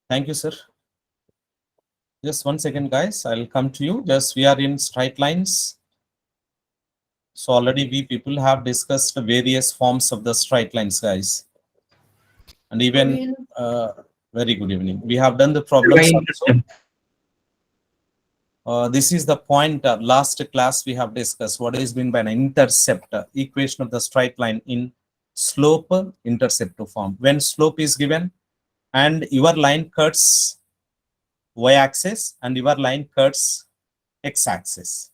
Thank you, sir. Just 1 second, guys. I'll come to you. Just we are in straight lines. So already we people have discussed various forms of the straight lines, guys. And even very good evening. We have done the problems also. This is the point last class we have discussed. What is meant by an intercept equation of the straight line in slope intercept form. When slope is given and your line cuts y-axis and your line cuts x-axis,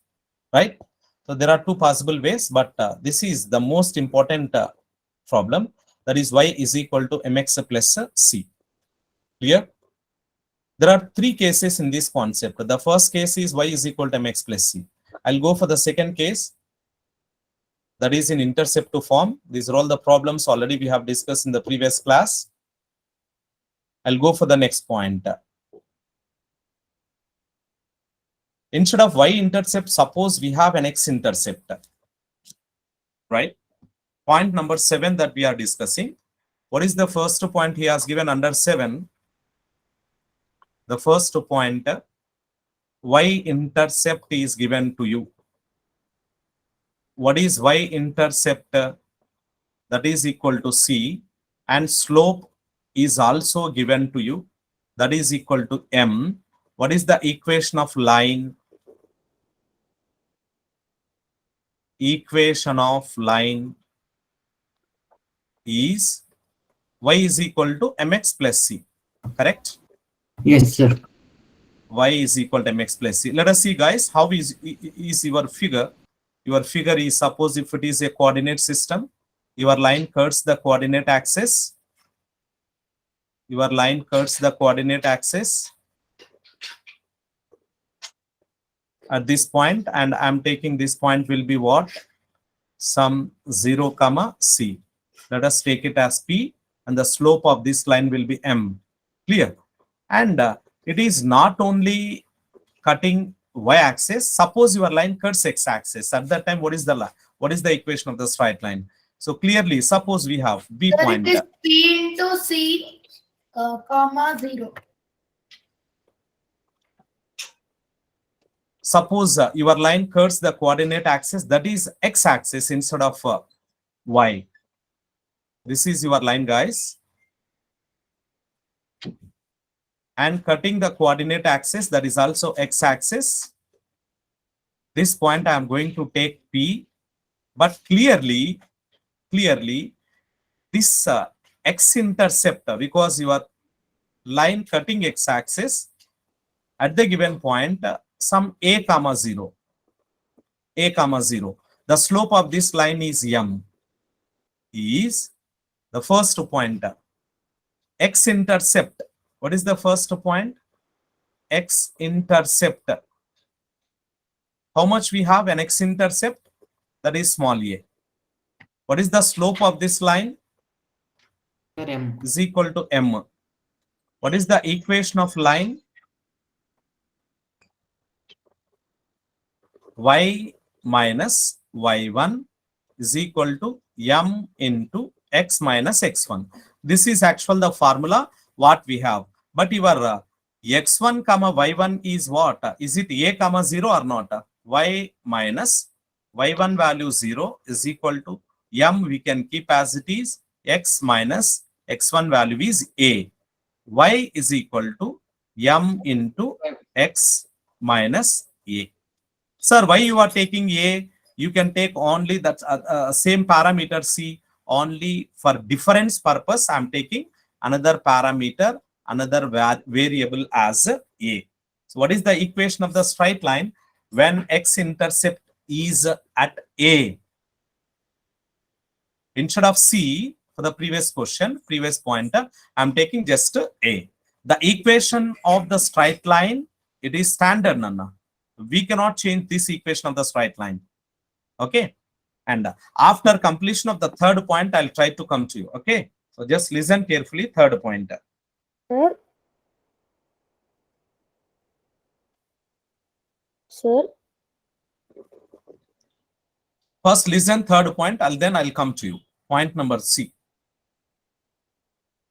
right? So there are two possible ways, but this is the most important problem. That is y is equal to mx plus c. Clear? There are three cases in this concept. The first case is y is equal to mx plus c. I'll go for the second case. That is in intercept form. These are all the problems already we have discussed in the previous class. I'll go for the next point. Instead of y-intercept, suppose we have an x-intercept, right? Point number 7 that we are discussing. What is the first point he has given under 7? The first point, y-intercept is given to you. What is y-intercept? That is equal to c, and slope is also given to you. That is equal to m. What is the equation of line? Equation of line is y is equal to mx plus c. Correct? Yes, sir. Y is equal to mx plus c. Let us see, guys, how is your figure? Your figure is, suppose if it is a coordinate system, your line cuts the coordinate axis. Your line cuts the coordinate axis at this point, and I'm taking this point will be what? Some 0 comma c. Let us take it as p, and the slope of this line will be m. Clear? And it is not only cutting y-axis. Suppose your line cuts x-axis. At that time, what is the equation of the straight line? So clearly, suppose we have b point. It is p into c, comma 0. Suppose your line cuts the coordinate axis, that is x-axis instead of y. This is your line, guys. And cutting the coordinate axis, that is also x-axis. This point I am going to take p, but clearly this x-intercept, because your line cutting x-axis at the given point, some a comma 0. The slope of this line is m. Is the first point. X-intercept. What is the first point? X-intercept. How much we have an x-intercept? That is small a. What is the slope of this line? M. Is equal to m. What is the equation of line? Y minus y1 is equal to m into x minus x1. This is actual the formula what we have. But your x1 comma y1 is what? Is it a comma 0 or not? Y minus y1 value 0 is equal to m. We can keep as it is. X minus x1 value is a. Y is equal to m into x minus a. Sir, why you are taking a? You can take only that same parameter c. Only for difference purpose, I am taking another parameter, another variable as a. So what is the equation of the straight line when x-intercept is at a? Instead of c, for the previous question, previous pointer, I am taking just a. The equation of the straight line, it is standard, Nana. We cannot change this equation of the straight line. Okay. And after completion of the third point, I'll try to come to you. Okay. So just listen carefully. Third point. Sir. Sir. First listen third point, and then I'll come to you. Point number C.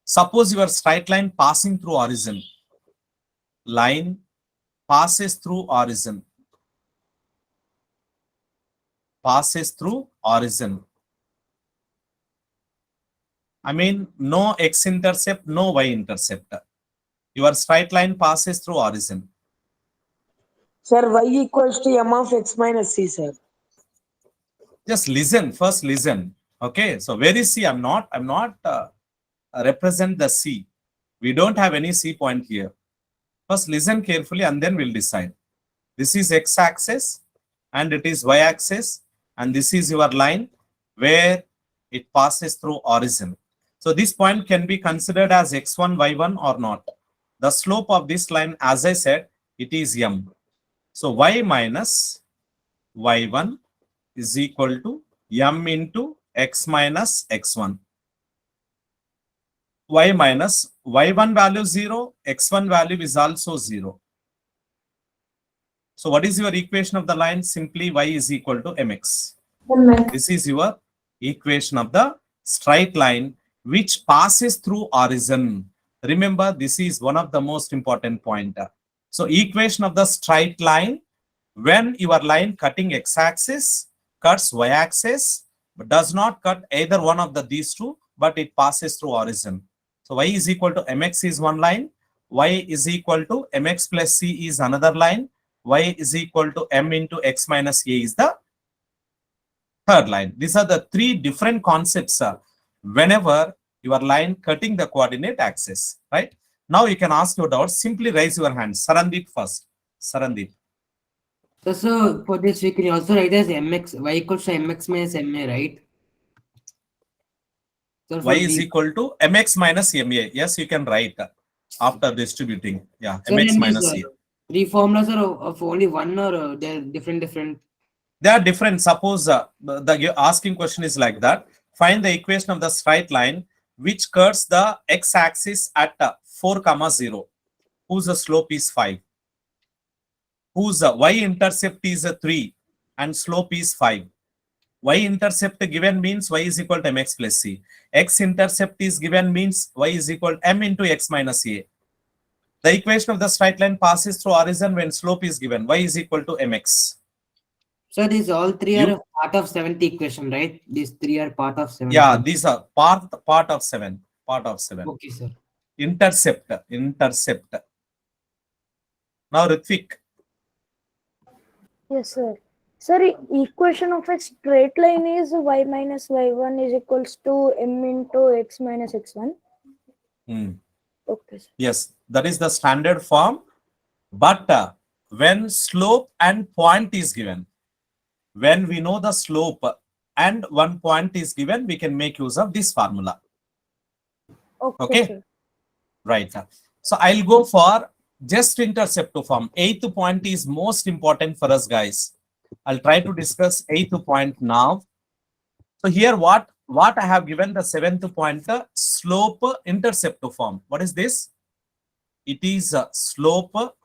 Suppose your straight line passing through origin. line passes through origin. Passes through origin. I mean, no x-intercept, no y-intercept. Your straight line passes through origin. Sir, y equals to m of x minus c, sir. Just listen, first listen. Okay, so where is C? I'm not represent the C. We don't have any C point here. First listen carefully and then we'll decide. This is x-axis and it is y-axis, and this is your line where it passes through origin. So this point can be considered as x1, y1 or not. The slope of this line, as I said, it is m. So y minus y1 is equal to m into x minus x1. Y minus y1 value 0, x1 value is also 0. So what is your equation of the line? Simply y is equal to mx. This is your equation of the straight line which passes through origin. Remember, this is one of the most important point. So equation of the straight line, when your line cutting x-axis cuts y-axis, but does not cut either one of these two, but it passes through origin. So y is equal to mx is one line, y is equal to mx plus c is another line, y is equal to m into x minus a is the third line. These are the three different concepts whenever your line cutting the coordinate axis, right? Now you can ask your doubts. Simply raise your hand. Sarandeep first. Sarandeep. So for this we can also write as mx, y equals to mx minus ma, right? So Y is equal to mx minus ma. Yes, you can write after distributing. Yeah, so mx minus a. three formulas are of only one, or they're different? They are different. Suppose the asking question is like that. Find the equation of the straight line which cuts the x-axis at 4, 0, whose slope is 5, whose y-intercept is 3 and slope is 5. Y-intercept given means y is equal to mx plus c. X-intercept is given means y is equal to m into x minus a. The equation of the straight line passes through origin when slope is given. Y is equal to mx. So these all three are part of 7th equation, right? These three are part of 7th. Yeah, these are part of 7. Part of 7. Okay, sir. Intercept. Now Ritvik. Yes, sir. Sir, equation of a straight line is y minus y1 is equals to m into x minus x1. Okay, sir. Yes, that is the standard form. But when slope and point is given, when we know the slope and one point is given, we can make use of this formula. Okay. Sir. Right. So I'll go for just intercept form. 8th point is most important for us, guys. I'll try to discuss 8th point now. So here what I have given the 7th point, slope intercept form. What is this? It is slope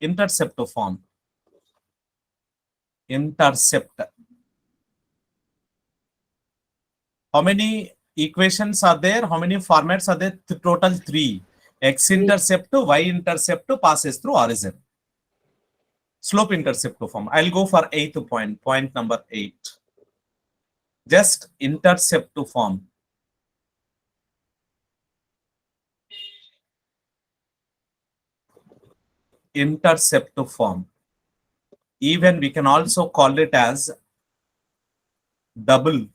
intercept form. Intercept. How many equations are there? How many formats are there? Total 3. X-intercept, y-intercept passes through origin. Slope intercept form. I'll go for 8th point. Point number 8. Just intercept form. Intercept form. Even we can also call it as double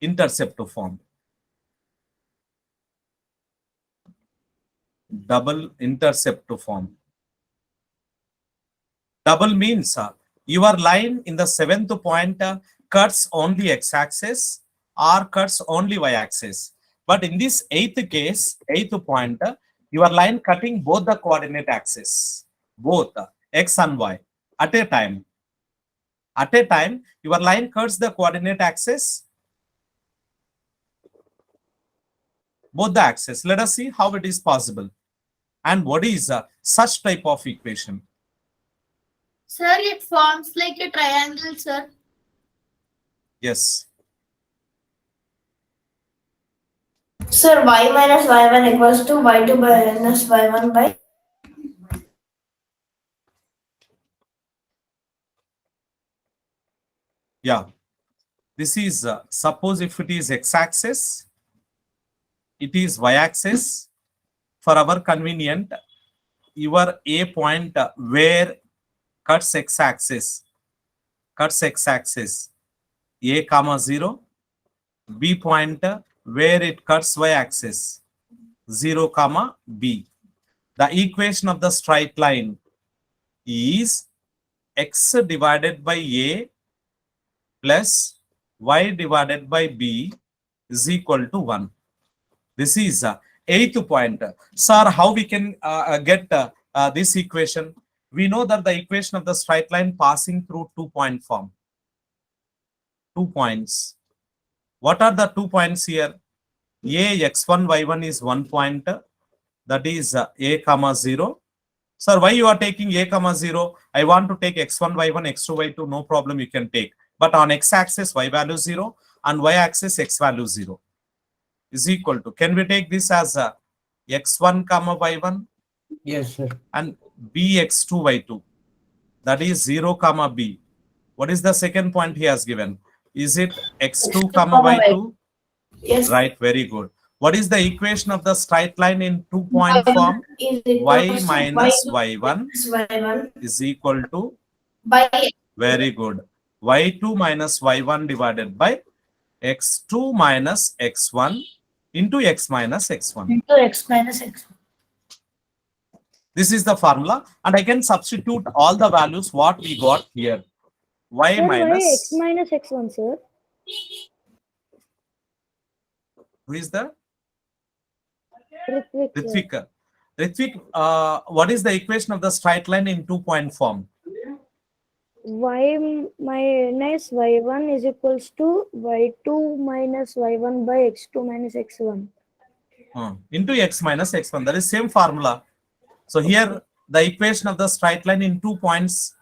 intercept form. Double intercept form. Double means your line in the 7th point cuts only x-axis or cuts only y-axis. But in this 8th case, 8th point, your line cutting both the coordinate axis, both x and y at a time. At a time, your line cuts the coordinate axis, both the axes. Let us see how it is possible. And what is such type of equation? Sir, it forms like a triangle, sir. Yes. Sir, y minus y1 equals to y2 minus y1 by Yeah, this is suppose if it is x-axis, it is y-axis. For our convenient, your A point where cuts x-axis, A comma 0, B point where it cuts y-axis, 0 comma B. The equation of the straight line is x divided by A plus y divided by B is equal to 1. This is eighth point. Sir, how we can get this equation? We know that the equation of the straight line passing through 2-point form. 2 points. What are the 2 points here? A x1 y1 is 1 point. That is a comma 0. Sir, why you are taking a comma 0? I want to take x1 y1 x2 y2. No problem, you can take. But on x-axis y value 0 and y-axis x value 0 is equal to, can we take this as x1 comma y1 Yes, sir. and bx2 y2, that is 0 comma b. What is the second point he has given? Is it x2 comma y2? Yes. Right, very good. What is the equation of the straight line in 2-point form? Is equal Y to minus y2 y1 minus y1 is equal to, by very good, y2 minus y1 divided by x2 minus x1 into x minus x1. into x minus x1. This is the formula, and I can substitute all the values what we got here. Y Sir, why minus, x minus x1, sir? who is the Ritvik, sir. Ritvik? Ritvik, what is the equation of the straight line in 2-point form? Y minus y1 is equals to y2 minus y1 by x2 minus x1. Into x minus x1. That is same formula. So here the equation of the straight line in 2 points,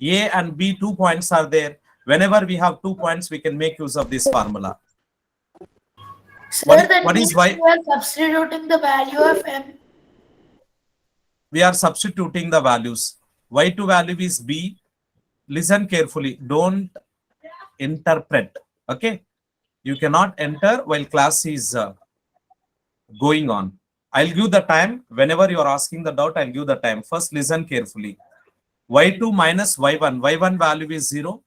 A and B, 2 points are there. Whenever we have 2 points, we can make use of this formula. Sir, What- that what is means y- we are substituting the value of m. We are substituting the values. Y2 value is B. Listen carefully. Don't interpret. Okay. You cannot enter while class is going on. I'll give the time. Whenever you are asking the doubt, I'll give the time. First, listen carefully. Y2 minus y1. Y1 value is 0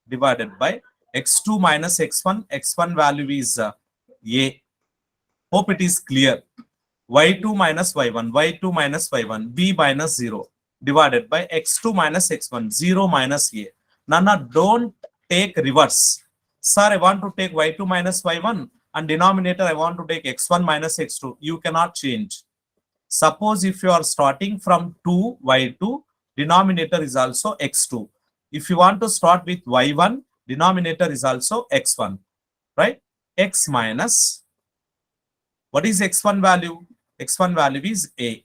divided by x2 minus x1. X1 value is A. Hope it is clear. Y2 minus y1. Y2 minus y1. B minus 0 divided by x2 minus x1. 0 minus A. Nana, don't take reverse. Sir, I want to take y2 minus y1 and denominator I want to take x1 minus x2. You cannot change. Suppose if you are starting from 2 y2, denominator is also x2. If you want to start with y1, denominator is also x1, right? X minus, what is x1 value? X1 value is A.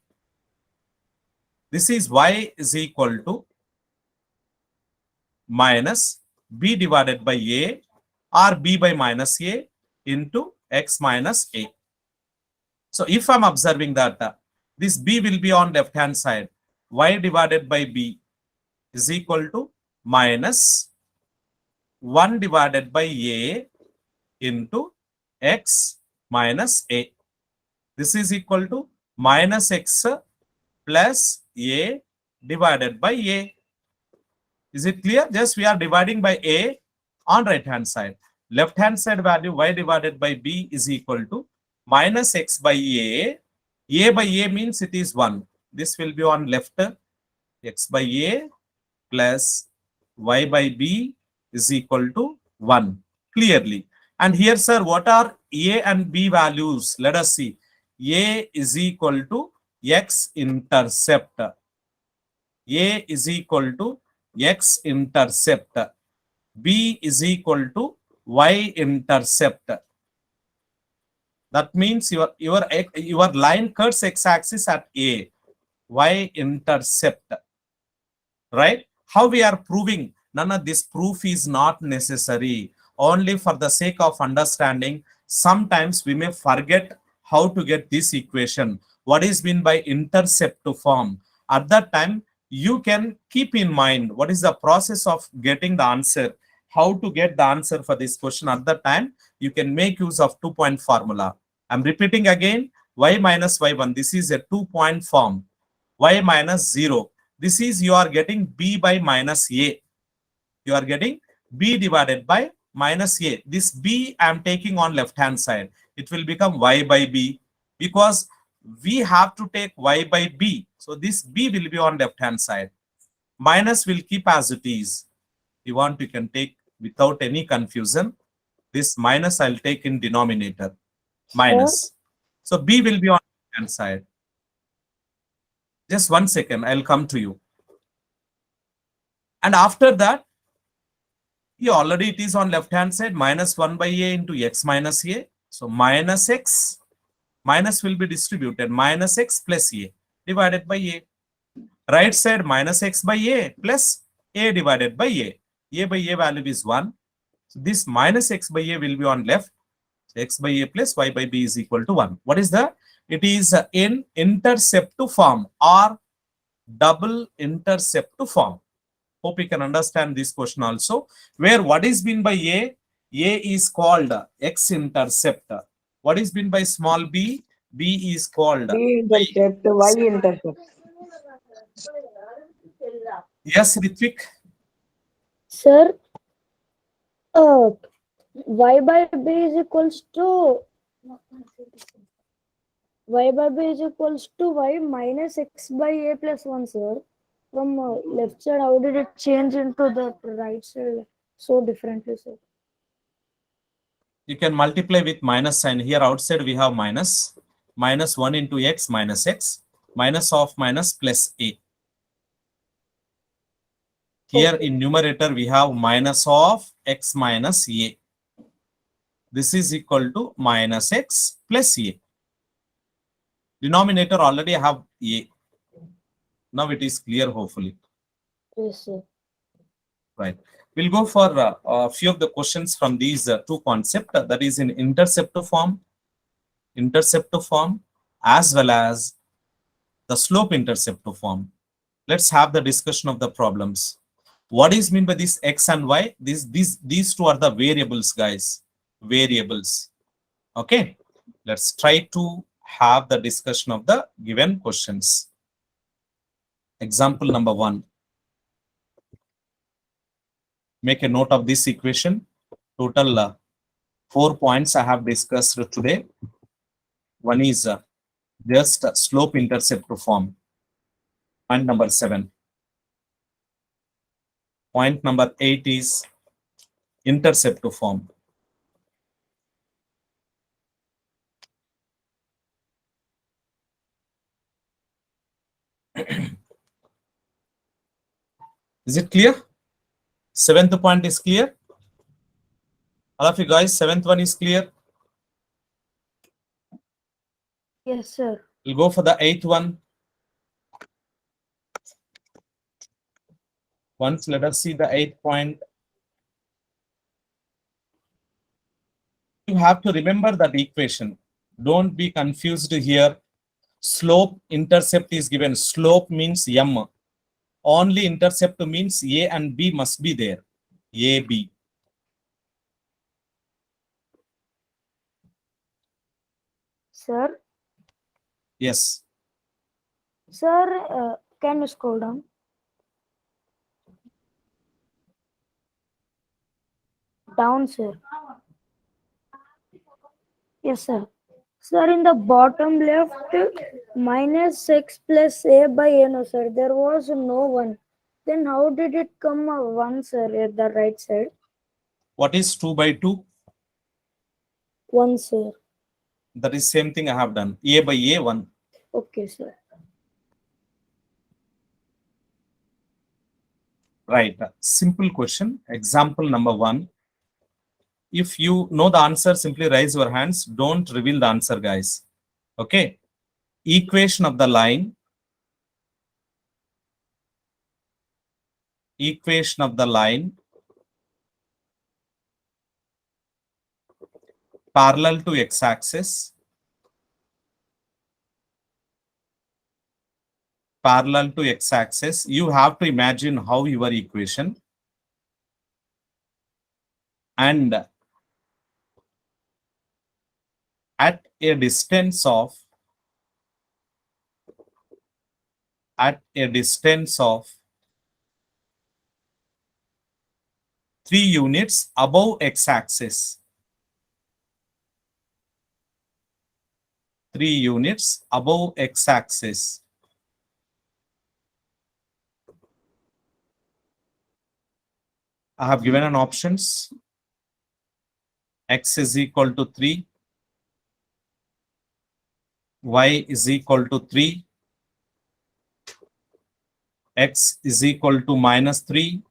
This is y is equal to minus B divided by A or B by minus A into x minus A. So if I'm observing that this B will be on left hand side, y divided by B is equal to minus 1 divided by A into x minus A. This is equal to minus x plus A divided by A. Is it clear? Just we are dividing by A on right hand side. Left hand side value y divided by B is equal to minus x by A. A by A means it is 1. This will be on left. X by A plus y by B is equal to 1. Clearly. And here, sir, what are A and B values? Let us see. A is equal to x intercept. A is equal to x intercept. B is equal to y intercept. That means your line cuts x-axis at A. Y intercept. Right? How we are proving? None of this proof is not necessary. Only for the sake of understanding, sometimes we may forget how to get this equation. What is meant by intercept to form? At that time, you can keep in mind what is the process of getting the answer. how to get the answer for this question. At that time, you can make use of 2-point formula. I'm repeating again, y minus y1. This is a 2-point form. Y minus 0. This is you are getting b by minus a. You are getting b divided by minus a. This b I am taking on left hand side. It will become y by b, because we have to take y by b. So this b will be on left hand side. Minus will keep as it is. You want, you can take without any confusion. This minus I'll take in denominator. Minus. So b will be on left hand side. Just 1 second, I'll come to you. And after that, already it is on left hand side, minus 1 by a into x minus a. So minus x, minus will be distributed, minus x plus a divided by a. Right side, minus x by a plus a divided by a. A by a value is 1. So this minus x by a will be on left. So x by a plus y by b is equal to 1. What is that? It is in interceptive form or double interceptive form. Hope you can understand this question also. Where what is meant by a? A is called x-intercept. What is meant by small b? B is called B intercept, Y intercept. Yes, Ritvik. Sir, y by b is equals to y by b is equals to y minus x by a plus 1, sir. From left side, how did it change into the right side so differently, sir? You can multiply with minus sign. Here outside we have minus. Minus 1 into x minus x. Minus of minus plus a. Here in numerator we have minus of x minus a. This is equal to minus x plus a. Denominator already have a. Now it is clear, hopefully. Yes, sir. Right. We'll go for a few of the questions from these two concepts. That is in interceptive form, as well as the slope interceptive form. Let's have the discussion of the problems. What is meant by this x and y? These two are the variables, guys. Variables. Okay. Let's try to have the discussion of the given questions. Example number 1. Make a note of this equation. Total 4 points I have discussed today. One is just slope intercept form. Point number 7. Point number 8 is intercept form. Is it clear? 7th point is clear? All of you guys, 7th one is clear? Yes, sir. We'll go for the 8th one. Once let us see the 8th point. You have to remember that equation. Don't be confused here. Slope intercept is given. Slope means m. Only intercept means a and b must be there. A, b. Sir, Yes. sir, can you scroll down? Down, sir. Yes, sir. Sir, in the bottom left, minus x plus a by a, no, sir. There was no 1. Then how did it come a 1, sir, at the right side? What is 2 by 2? 1, sir. That is same thing I have done. A by a, 1. Okay, sir. Right. Simple question. Example number 1. If you know the answer, simply raise your hands. Don't reveal the answer, guys. Okay. Equation of the line. Equation of the line parallel to x-axis. Parallel to x-axis. You have to imagine how your equation. and at a distance of 3 units above x-axis. 3 units above x-axis. I have given an options. X is equal to 3. Y is equal to 3. X is equal to minus 3.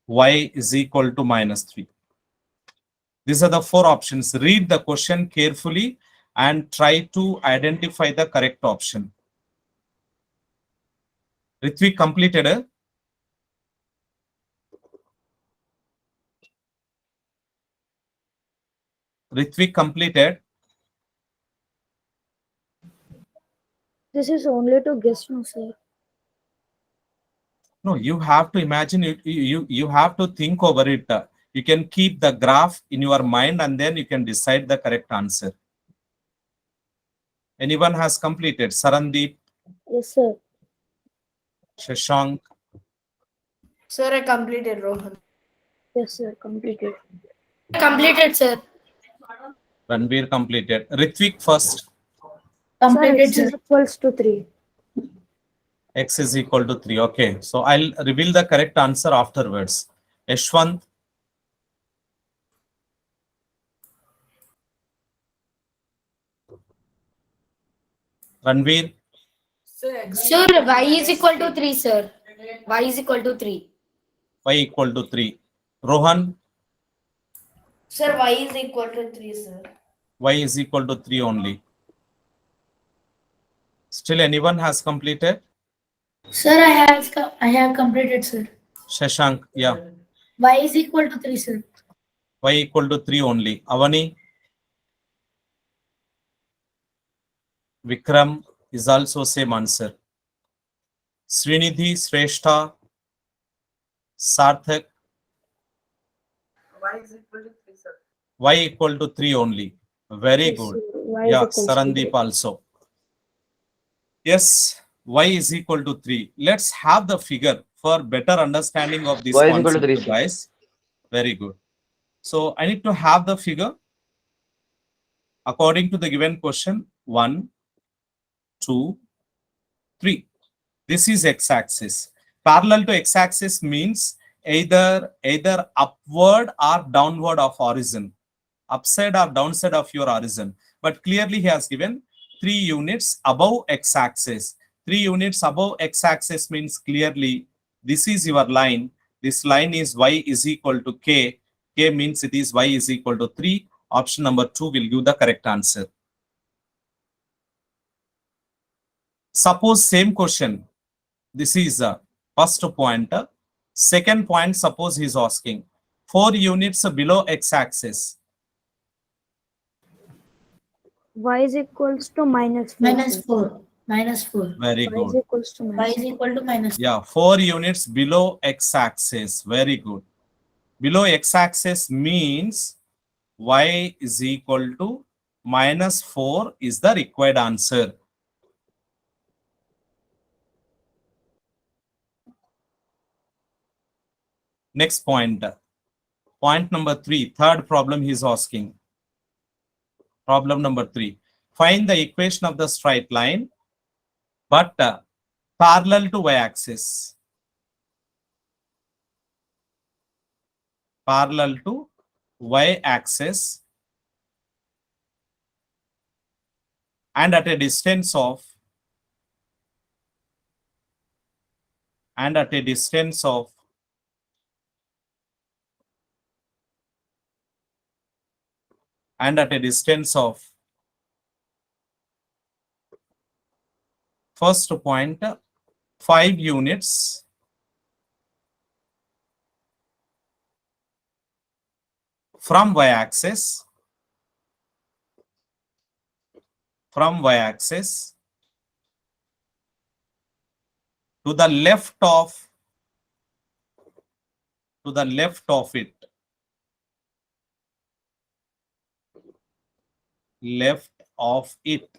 Y is equal to minus 3. These are the 4 options. Read the question carefully and try to identify the correct option. Ritvik completed. Ritvik completed. This is only to guess, no, sir. No, you have to imagine it. You have to think over it. You can keep the graph in your mind and then you can decide the correct answer. Anyone has completed? Sarandeep, Yes, sir. Shashank, Sir, I completed, Rohan. Yes, sir. Completed. Completed, sir. Ranveer completed. Ritvik first. Sir, Completed, x sir. is equals to 3. X is equal to 3. Okay. So I'll reveal the correct answer afterwards. Yashwant, Ranveer, Sir, y is equal to 3, sir. Y is equal to 3. Y equal to 3. Rohan, Sir, y is equal to 3, sir. Y is equal to 3 only. Still anyone has completed? Sir, I have completed, sir. Shashank, yeah. Y is equal to 3, sir. Y equal to 3 only. Avani, Vikram is also same answer. Srinidhi, Shrestha, Sarthak, Y equal to 3 only. Very Yes, good. sir. Y is Yeah, equals to Sarandeep 3. also. Yes, Y is equal to 3. Let's have the figure for better understanding of this Y is equal to concept, 3, sir. guys. Very good. So I need to have the figure according to the given question. 1, 2, 3. This is x-axis. Parallel to x-axis means either upward or downward of origin, upside or downside of your origin. But clearly he has given 3 units above x-axis. 3 units above x-axis means clearly this is your line. This line is y is equal to k. K means it is y is equal to 3. Option number 2 will give the correct answer. Suppose same question. This is the first point. Second point, suppose he is asking 4 units below x-axis. Y is equals to minus 4. Minus sir. 4. Minus 4. Very Y is good. equals to Y minus is equal to minus 4. Yeah, 4 units below x-axis. Very good. Below x-axis means y is equal to minus 4 is the required answer. Next point. Point number 3. Third problem he is asking. Problem number 3. Find the equation of the straight line, but parallel to y-axis. Parallel to y-axis and at a distance of and at a distance of first point 5 units from y-axis to the left of to the left of it. Left of it.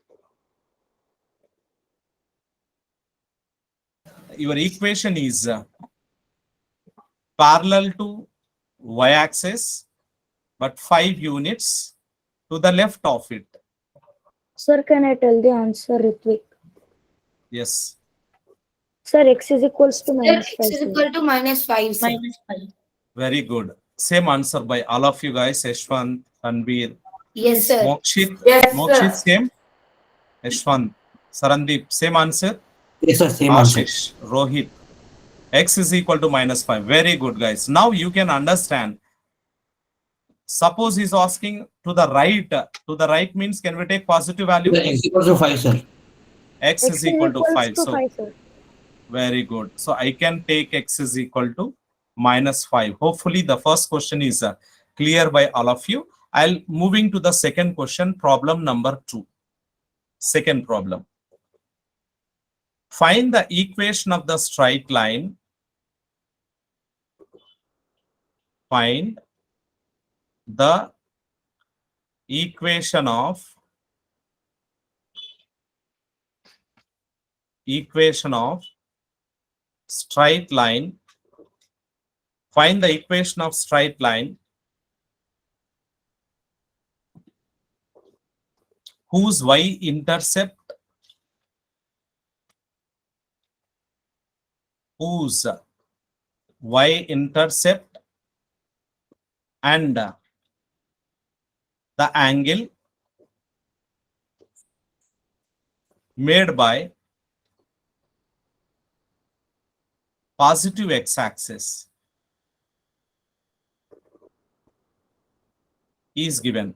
Your equation is parallel to y-axis, but 5 units to the left of it. Sir, can I tell the answer, Ritvik? Yes. Sir, x is equals to Sir, minus x 5. is Sir. equal to -5, sir. Very good. Same answer by all of you guys. Yashwant, Tanvir, Yes, sir. Mokshit. Yes, Mokshit, same. Yashwant, Sarandeep, same answer. Yes, sir. Same answer. Ashish, Rohit. X is equal to -5. Very good, guys. Now you can understand. Suppose he's asking to the right. To the right means can we take positive value? The x equals to 5, sir. X is equal to 5. So 5, sir. very good. So I can take x is equal to -5. Hopefully the first question is clear by all of you. I'll moving to the second question, problem number 2. Second problem. Find the equation of the straight line. Find the equation of straight line. Find the equation of straight line whose y-intercept and the angle made by positive x-axis is given.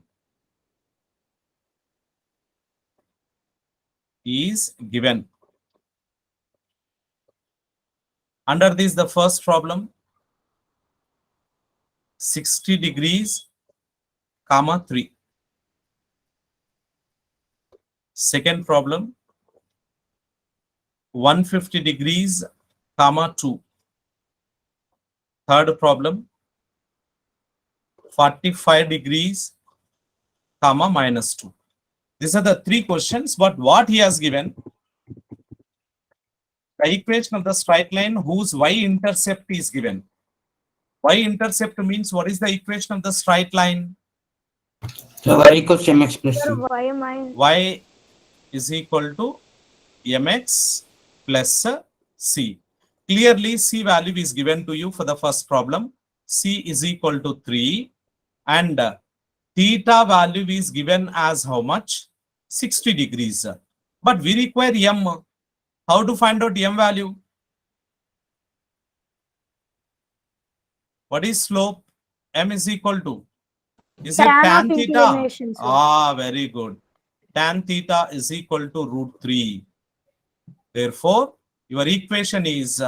Under this, the first problem, 60 degrees, comma 3. Second problem, 150 degrees, comma 2. Third problem, 45 degrees, comma -2. These are the 3 questions, but what he has given, the equation of the straight line whose y-intercept is given. Y-intercept means what is the equation of the straight line? So y equals to mx plus Sir, c. y minus Y is equal to mx plus c. Clearly, c value is given to you for the first problem. C is equal to 3 and theta value is given as how much? 60 degrees. But we require m. How to find out m value? What is slope? M is equal to? Is it tan tan of theta? inclination, sir. Ah, very good. Tan theta is equal to √3. Therefore, your equation is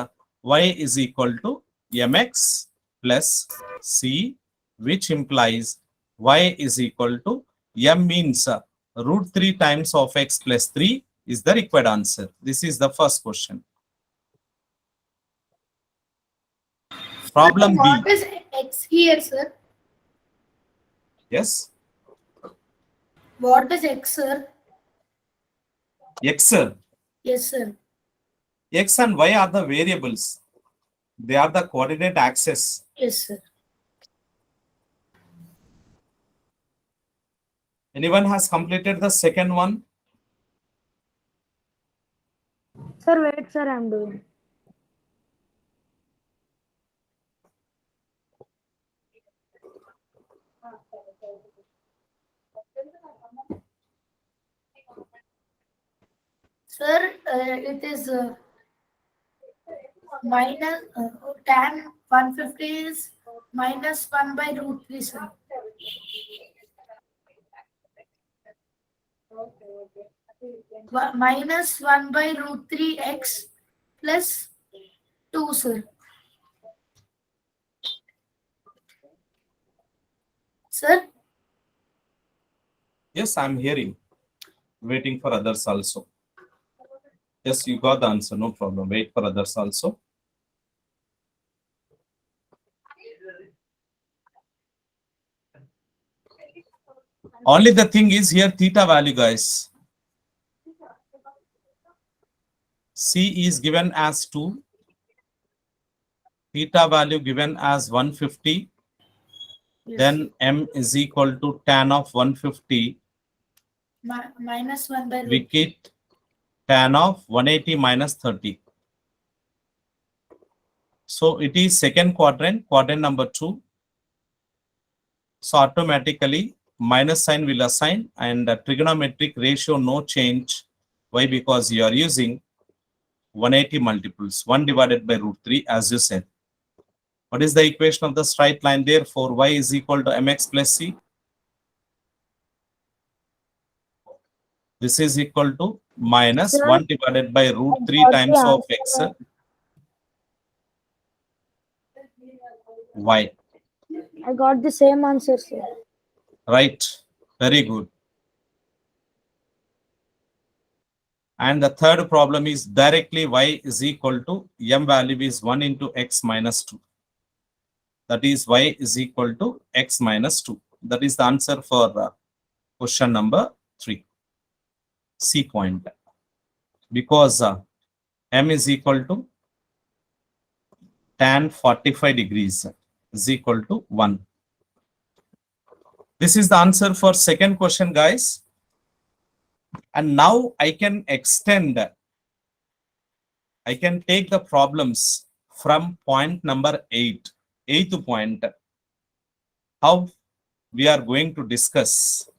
y is equal to mx plus c, which implies y is equal to m means √3 times of x plus 3 is the required answer. This is the first question. Problem B. What is x here, sir? Yes. What is x, sir? X. Yes, sir. X and y are the variables. They are the coordinate axis. Yes, sir. Anyone has completed the second one? Sir, wait, sir, I'm doing. Sir, it is minus tan 150 is -1 by √3, sir. -1 by √3 x plus 2, sir. Sir, Yes, I'm hearing. Waiting for others also. Yes, you got the answer. No problem. Wait for others also. Only the thing is here theta value, guys. C is given as 2. Theta value given as 150. Yes. Then m is equal to tan of 150. Minus 1 by We root 3. get tan of 180 minus 30. So it is second quadrant, quadrant number 2. So automatically minus sign will assign, and the trigonometric ratio no change. Why? Because you are using 180 multiples, 1 divided by root 3, as you said. What is the equation of the straight line? Therefore, y is equal to mx plus c. This is equal to minus Sir, 1 divided by root I 3 got times the of x answer. y. I got the same answer, sir. Right. Very good. And the third problem is directly y is equal to m value is 1 into x minus 2. That is y is equal to x minus 2. That is the answer for question number 3. C point. Because m is equal to tan 45 degrees is equal to 1. This is the answer for second question, guys. And now I can extend, I can take the problems from point number 8, 8th point. How we are going to discuss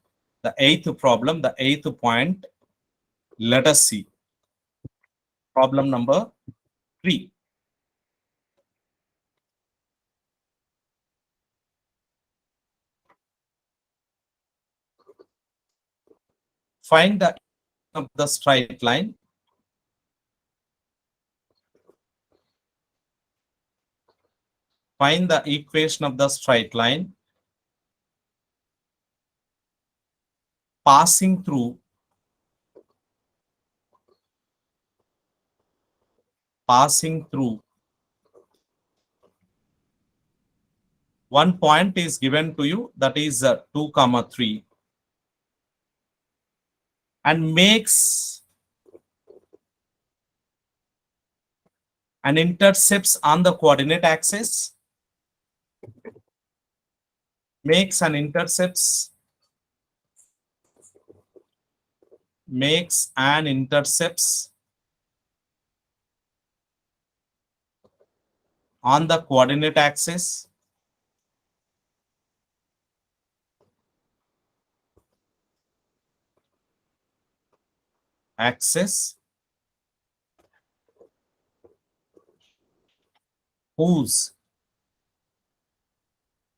the 8th problem, the 8th point. Let us see. Problem number 3. Find the of the straight line. Find the equation of the straight line passing through one point is given to you, that is 2 comma 3, and makes and intercepts on the coordinate axis, makes and intercepts on the coordinate axis, whose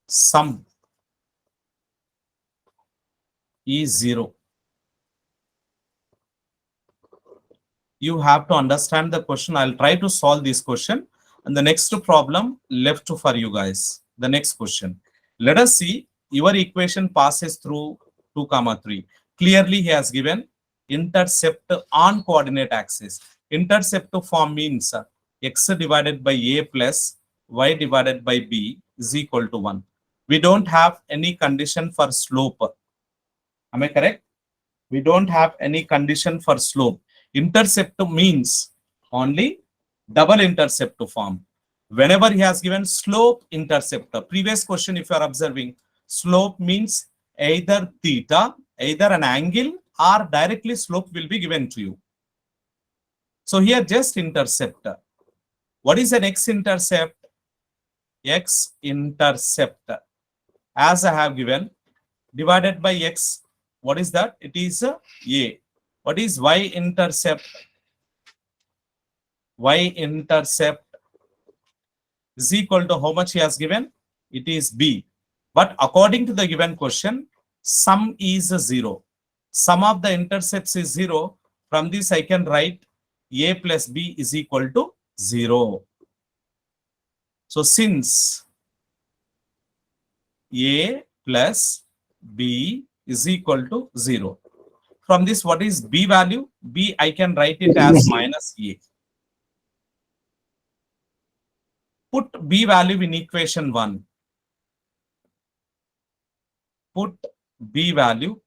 sum is 0. You have to understand the question. I'll try to solve this question, and the next problem left for you guys. The next question. Let us see. Your equation passes through 2 comma 3. Clearly he has given intercept on coordinate axis. Intercept form means x divided by a plus y divided by b is equal to 1. We don't have any condition for slope. Am I correct? We don't have any condition for slope. Intercept means only double intercept form. Whenever he has given slope intercept, previous question, if you are observing, slope means either theta, either an angle, or directly slope will be given to you. So here just intercept. What is an x-intercept? X-intercept, as I have given, divided by x. What is that? It is a. What is y-intercept? Y-intercept is equal to how much he has given? It is b. But according to the given question, sum is 0. Sum of the intercepts is 0. From this I can write a plus b is equal to 0. So since a plus b is equal to 0, from this what is b value? B I can write it as minus a. Put b value in equation 1. Put B value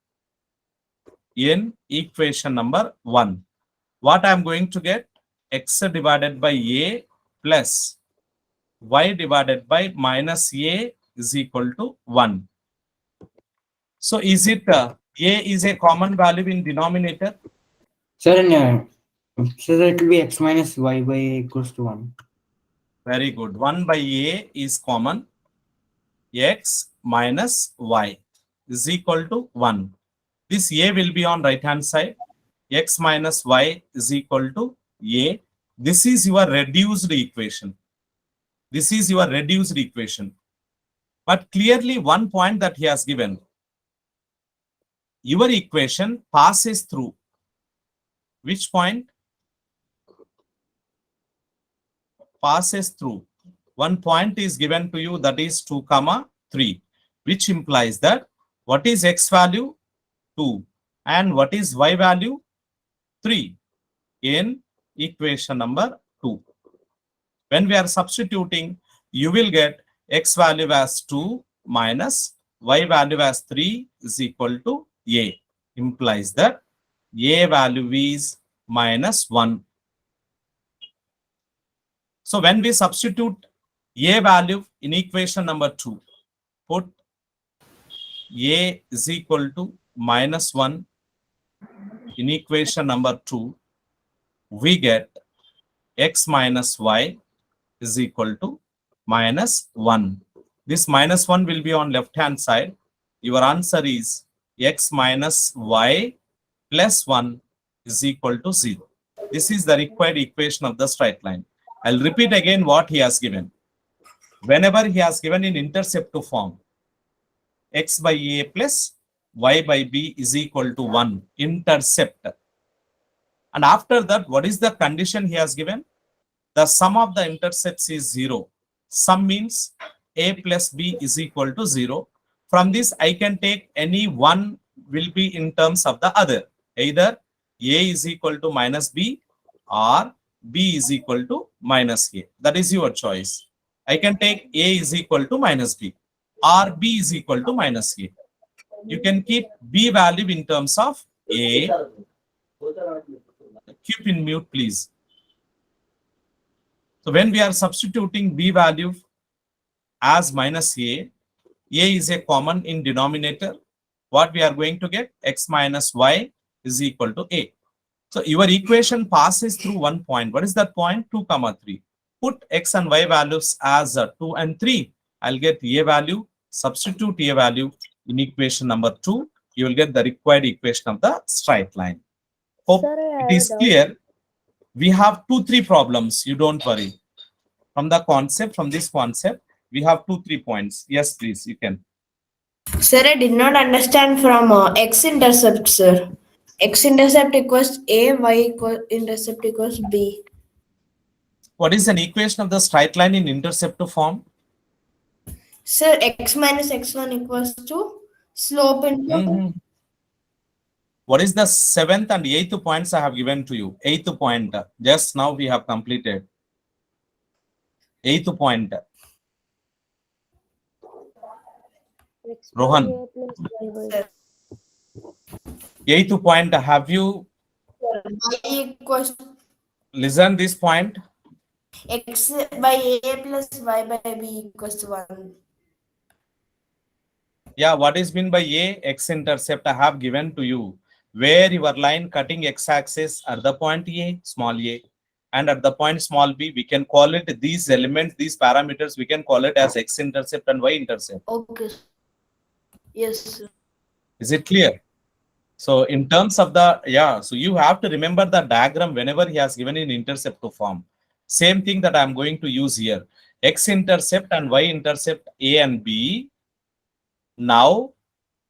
in equation number 1. What I am going to get? X divided by A plus y divided by minus A is equal to 1. So is it A is a common value in denominator? Sir, so it will be x minus y by a equals to 1. Very good. 1 by A is common. X minus y is equal to 1. This A will be on right hand side. X minus y is equal to A. This is your reduced equation. This is your reduced equation. But clearly one point that he has given. Your equation passes through which point? Passes through. One point is given to you, that is 2, 3, which implies that what is x value? 2. And what is y value? 3 in equation number 2. When we are substituting, you will get x value as 2 minus y value as 3 is equal to a. Implies that a value is minus 1. So when we substitute a value in equation number 2, put a is equal to minus 1 in equation number 2, we get x minus y is equal to minus 1. This minus 1 will be on left hand side. Your answer is x minus y plus 1 is equal to 0. This is the required equation of the straight line. I'll repeat again what he has given. Whenever he has given in interceptive form, x by a plus y by b is equal to 1, intercept. And after that, what is the condition he has given? The sum of the intercepts is 0. Sum means a plus b is equal to 0. From this, I can take any one will be in terms of the other. Either a is equal to minus b or b is equal to minus a. That is your choice. I can take a is equal to minus b or b is equal to minus a. You can keep b value in terms of a. Keep in mute, please. So when we are substituting b value as minus a is a common in denominator. What we are going to get? X minus y is equal to a. So your equation passes through one point. What is that point? 2, 3. Put x and y values as 2 and 3. I'll get a value. Substitute a value in equation number 2. You will get the required equation of the straight line. Hope Sir, it is clear. We have 2, 3 problems. You don't worry. From the concept, from this concept, we have 2, 3 points. Yes, please, you can. Sir, I did not understand from x-intercept, sir. X-intercept equals A, y-intercept equals B. What is an equation of the straight line in interceptive form? Sir, x minus x1 equals to slope into... What is the 7th and 8th points I have given to you? 8th point, just now we have completed. 8th point. X Rohan. by a plus y by. 8th point, have you Y equals listened this point? x by A plus y by B equals to 1. Yeah, what is meant by a x-intercept I have given to you, where your line cutting x-axis at the point a, small a, and at the point small b, we can call it these elements, these parameters, we can call it as x-intercept and y-intercept. Okay. Yes, sir. Is it clear? So in terms of the, so you have to remember the diagram whenever he has given in interceptive form. Same thing that I'm going to use here. X-intercept and y-intercept a and b. Now,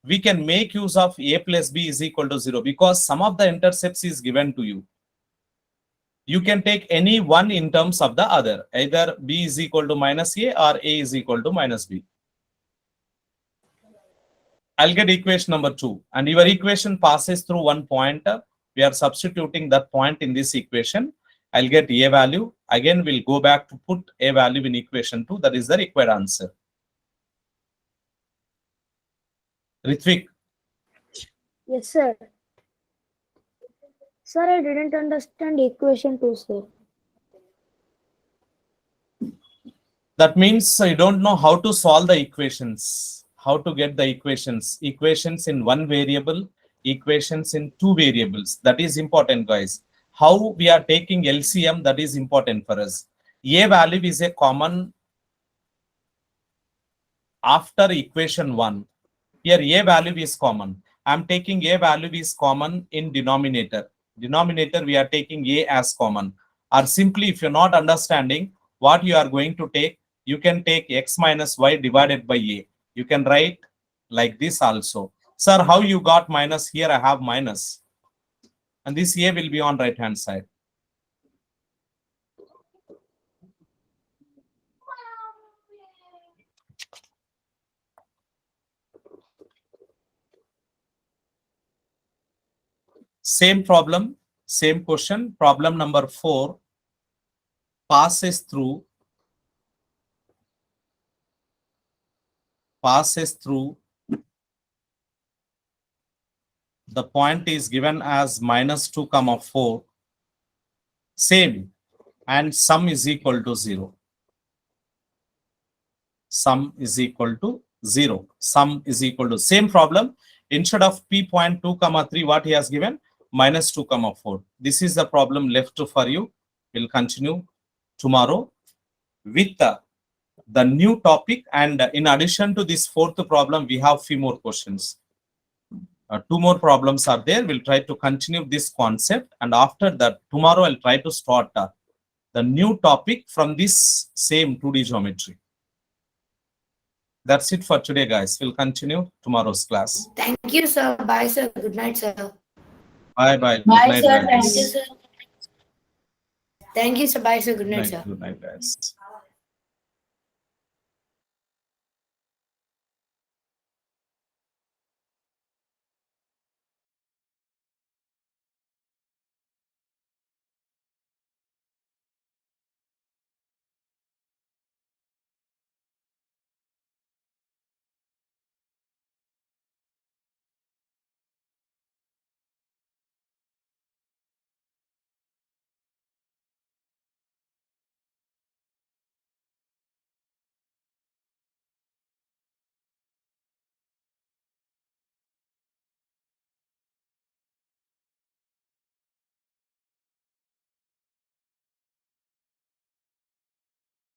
we can make use of a plus b is equal to 0 because some of the intercepts is given to you. You can take any one in terms of the other. Either b is equal to minus a or a is equal to minus b. I'll get equation number 2. And your equation passes through one point. We are substituting that point in this equation. I'll get a value. Again, we'll go back to put a value in equation 2. That is the required answer. Ritvik, Yes, sir. Sir, I didn't understand equation 2, sir. That means you don't know how to solve the equations, how to get the equations in one variable, equations in two variables. That is important, guys. How we are taking LCM, that is important for us. A value is a common after equation 1. Here A value is common. I am taking A value is common in denominator. Denominator we are taking A as common. Or simply if you're not understanding what you are going to take, you can take x minus y divided by A. You can write like this also. Sir, how you got minus? Here I have minus. And this A will be on right hand side. Same problem, same question. Problem number 4 passes through the point is given as minus 2 comma 4, same, and sum is equal to 0. Sum is equal to 0. Sum is equal to same problem. Instead of p.2 comma 3, what he has given? Minus 2 comma 4. This is the problem left for you. We'll continue tomorrow with the new topic, and in addition to this fourth problem, we have few more questions. 2 more problems are there. We'll try to continue this concept, and after that tomorrow I'll try to start the new topic from this same 2D geometry. That's it for today, guys. We'll continue tomorrow's class. Thank you, sir. Bye, sir. Good night, sir. Bye bye. Good Bye, night, sir. guys. Thank Thank you, sir. Thank you, sir. Bye, sir. Good night, sir. Good night, guys.